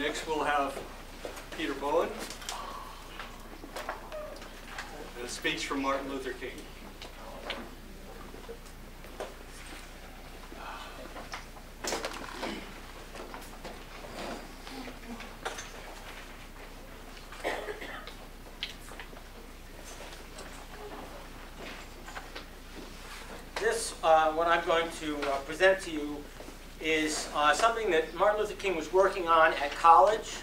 Next we'll have Peter Bowen, and a speech from Martin Luther King. What I'm going to present to you is something that Martin Luther King was working on at college.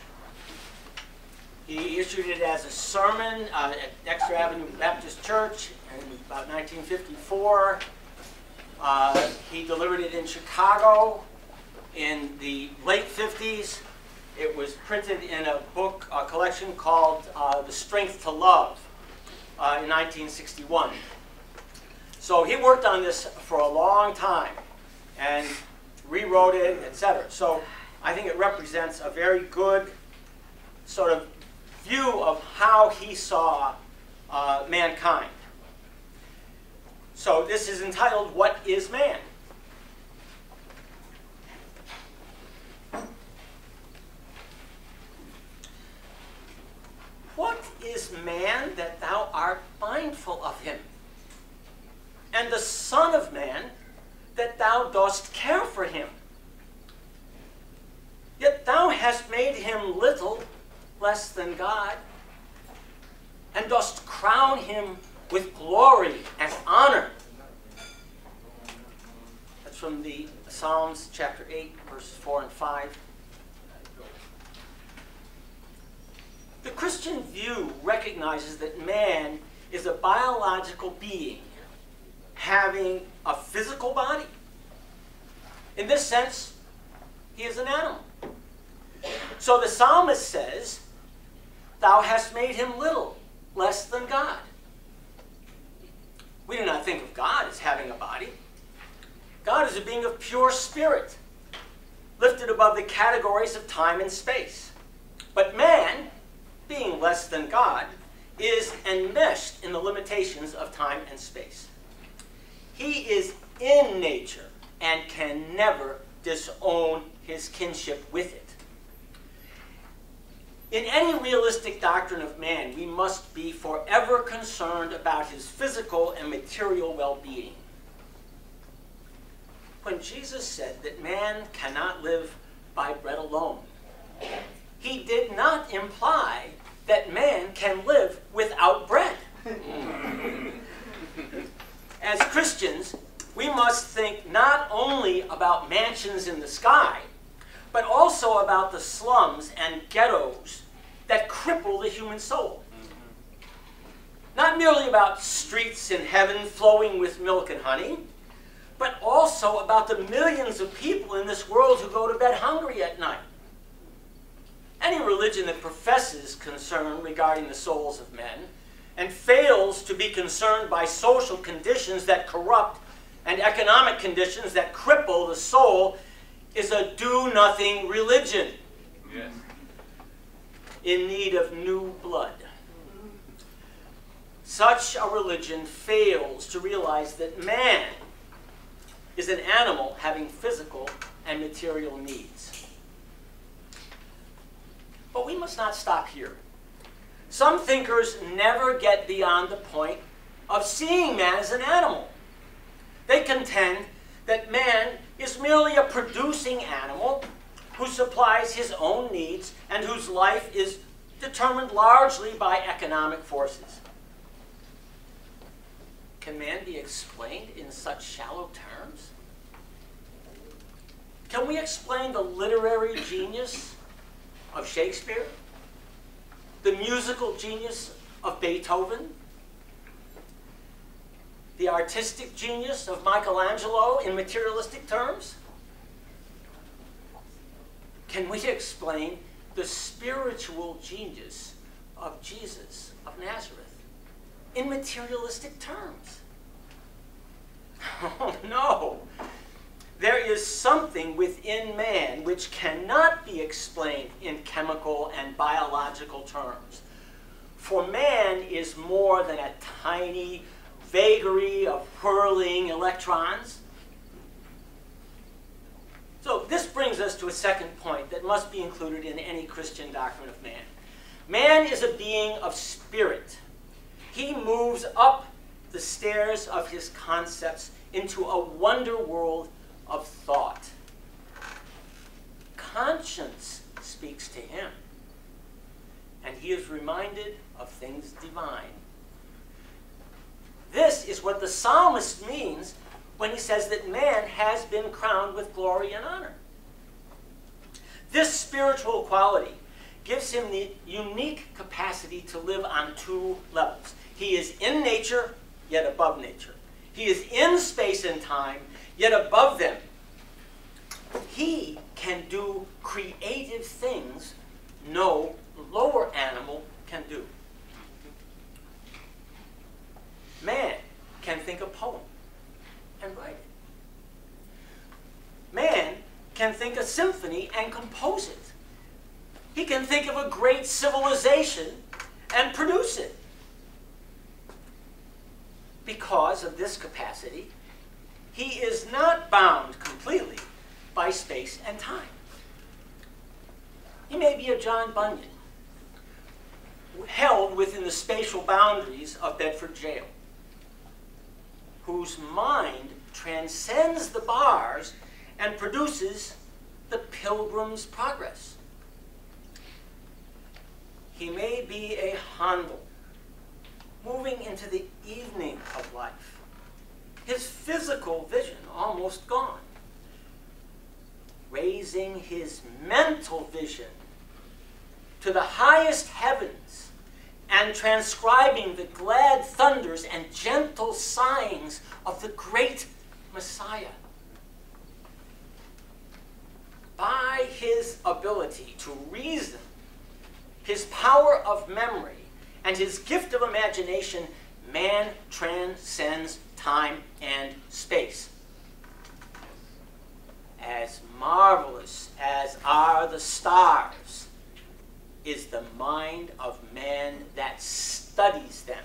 He issued it as a sermon at Dexter Avenue Baptist Church in about 1954. He delivered it in Chicago in the late 50s. It was printed in a book, a collection called The Strength to Love in 1961. So he worked on this for a long time and rewrote it, etc. So I think it represents a very good sort of view of how he saw mankind. So this is entitled, "What is Man?" What is man that thou art mindful of him? And the Son of Man, that thou dost care for him. Yet thou hast made him little less than God, and dost crown him with glory and honor. That's from the Psalms chapter 8, verses 4 and 5. The Christian view recognizes that man is a biological being having a physical body. In this sense, he is an animal. So the psalmist says, "Thou hast made him little, less than God." We do not think of God as having a body. God is a being of pure spirit, lifted above the categories of time and space. But man, being less than God, is enmeshed in the limitations of time and space. He is in nature and can never disown his kinship with it. In any realistic doctrine of man, we must be forever concerned about his physical and material well-being. When Jesus said that man cannot live by bread alone, he did not imply that man can live without bread. As Christians, we must think not only about mansions in the sky, but also about the slums and ghettos that cripple the human soul. Not merely about streets in heaven flowing with milk and honey, but also about the millions of people in this world who go to bed hungry at night. Any religion that professes concern regarding the souls of men and fails to be concerned by social conditions that corrupt and economic conditions that cripple the soul is a do-nothing religion. Yes. In need of new blood. Such a religion fails to realize that man is an animal having physical and material needs. But we must not stop here. Some thinkers never get beyond the point of seeing man as an animal. They contend that man is merely a producing animal who supplies his own needs and whose life is determined largely by economic forces. Can man be explained in such shallow terms? Can we explain the literary genius of Shakespeare? The musical genius of Beethoven? The artistic genius of Michelangelo in materialistic terms? Can we explain the spiritual genius of Jesus of Nazareth in materialistic terms? Oh, no. There is something within man which cannot be explained in chemical and biological terms. For man is more than a tiny vagary of whirling electrons. So this brings brings us to a second point that must be included in any Christian doctrine of man. Man is a being of spirit. He moves up the stairs of his concepts into a wonder world of thought. Conscience speaks to him, and he is reminded of things divine. This is what the psalmist means when he says that man has been crowned with glory and honor. This spiritual quality gives him the unique capacity to live on two levels. He is in nature, yet above nature. He is in space and time, yet above them. He can do creative things no lower animal can do. Man can think a poem and write it. Man can think a symphony and compose it. He can think of a great civilization and produce it. Because of this capacity, he is not bound completely by space and time. He may be a John Bunyan, held within the spatial boundaries of Bedford Jail, whose mind transcends the bars and produces the Pilgrim's Progress. He may be a Handel, moving into the evening of life, his physical vision almost gone, raising his mental vision to the highest heavens and transcribing the glad thunders and gentle sighings of the great Messiah. By his ability to reason, his power of memory, and his gift of imagination, man transcends time and space. As marvelous as are the stars is the mind of man that studies them.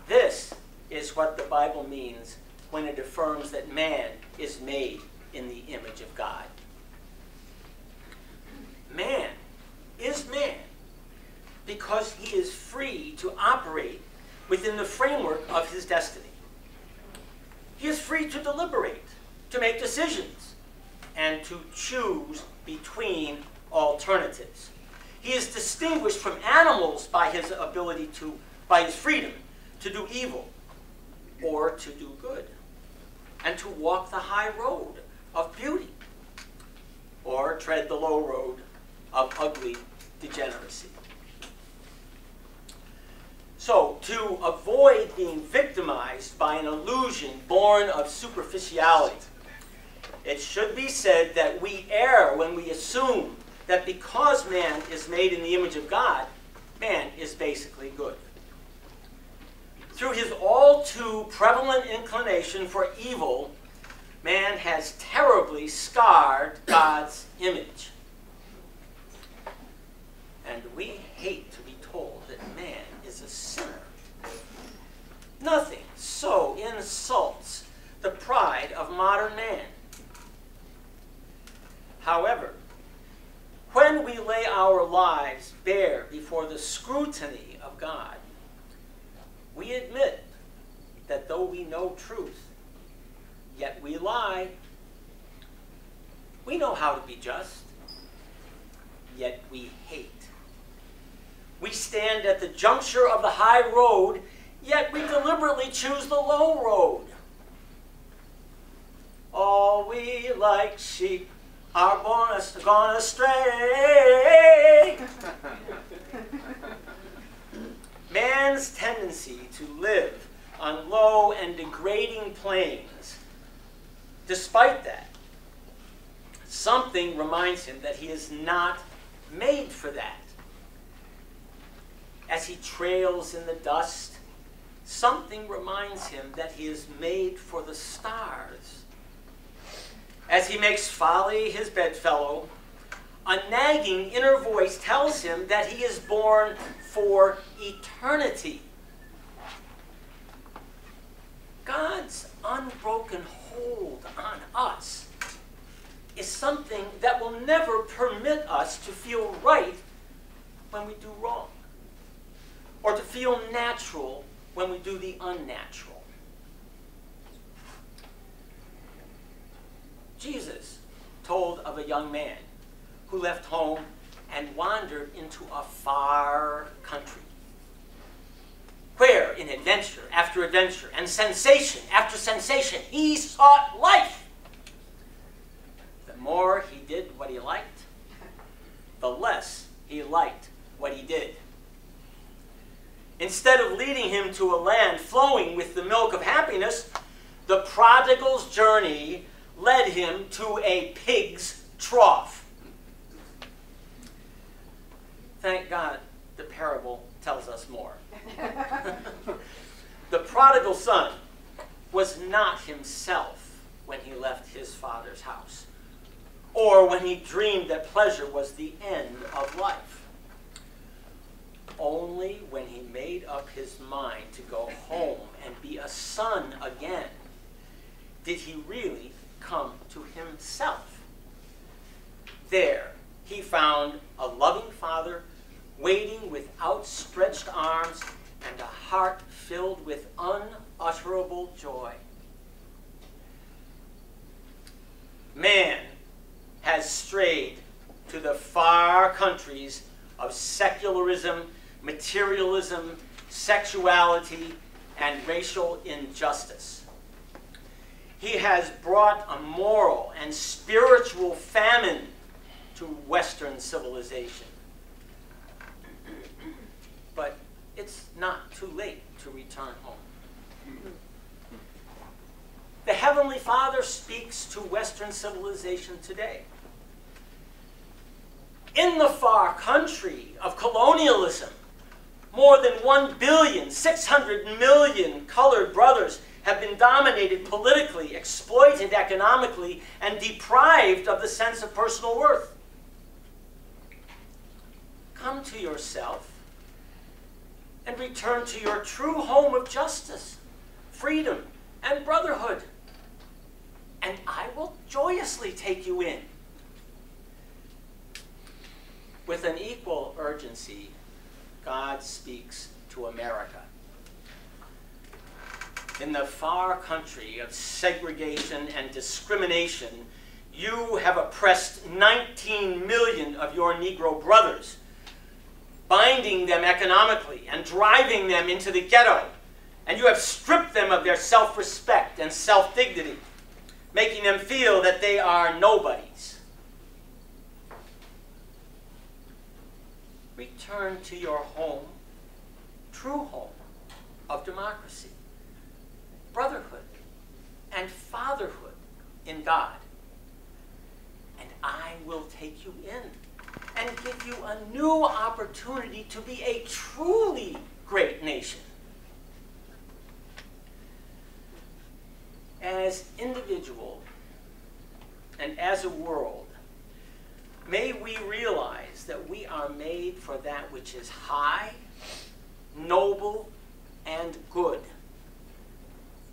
This is what the Bible means when it affirms that man is made in the image of God. Man is man because he is free to operate within the framework of his destiny. He is free to deliberate, to make decisions, and to choose between alternatives. He is distinguished from animals by his ability to, by his freedom to do evil or to do good, and to walk the high road of beauty or tread the low road of ugly degeneracy. So, to avoid being victimized by an illusion born of superficiality, it should be said that we err when we assume that because man is made in the image of God, man is basically good. Through his all too prevalent inclination for evil, man has terribly scarred God's image. And we hate to be told that man is a sinner. Nothing so insults the pride of modern man. However, when we lay our lives bare before the scrutiny of God, we admit that though we know truth, yet we lie. We know how to be just, yet we hate. We stand at the juncture of the high road, yet we deliberately choose the low road. All we like sheep are gone astray. Man's tendency to live on low and degrading planes, despite that, something reminds him that he is not made for that. As he trails in the dust, something reminds him that he is made for the stars. As he makes folly his bedfellow, a nagging inner voice tells him that he is born for eternity. God's unbroken hold on us is something that will never permit us to feel right when we do wrong, or to feel natural when we do the unnatural. Jesus told of a young man who left home and wandered into a far country, where in adventure after adventure and sensation after sensation he sought life. The more he did what he liked, the less he liked what he did. Instead of leading him to a land flowing with the milk of happiness, the prodigal's journey led him to a pig's trough. Thank God the parable tells us more. The prodigal son was not himself when he left his father's house, or when he dreamed that pleasure was the end of life. Only when he made up his mind to go home and be a son again did he really come to himself. There he found a loving father waiting with outstretched arms and a heart filled with unutterable joy. Man has strayed to the far countries of secularism, materialism, sexuality, and racial injustice. He has brought a moral and spiritual famine to Western civilization. But it's not too late to return home. The Heavenly Father speaks to Western civilization today. In the far country of colonialism, more than 1,600,000,000 colored brothers have been dominated politically, exploited economically, and deprived of the sense of personal worth. Come to yourself and return to your true home of justice, freedom, and brotherhood, and I will joyously take you in. With an equal urgency, God speaks to America. In the far country of segregation and discrimination, you have oppressed 19 million of your Negro brothers, binding them economically and driving them into the ghetto. And you have stripped them of their self-respect and self-dignity, making them feel that they are nobodies. Return to your home, true home of democracy, brotherhood, and fatherhood in God. And I will take you in and give you a new opportunity to be a truly great nation. As individual and as a world, may we realize that we are made for that which is high, noble, and good,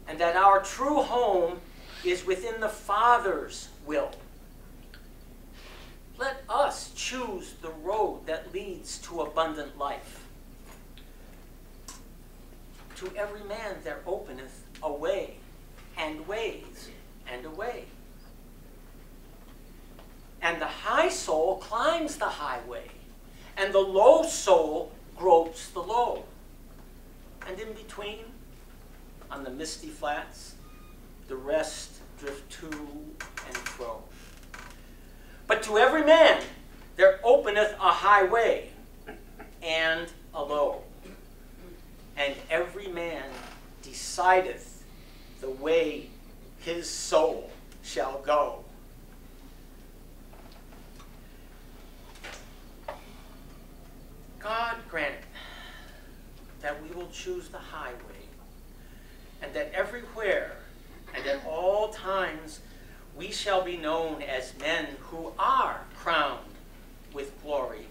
and that our true home is within the Father's will. Let us choose the road that leads to abundant life. To every man there openeth a way, and ways, and a way. And the high soul climbs the highway, and the low soul gropes the low. And in between, on the misty flats, the rest drift to and fro. But to every man there openeth a highway, and a low. And every man decideth the way his soul shall go. God grant that we will choose the highway, and that everywhere and at all times we shall be known as men who are crowned with glory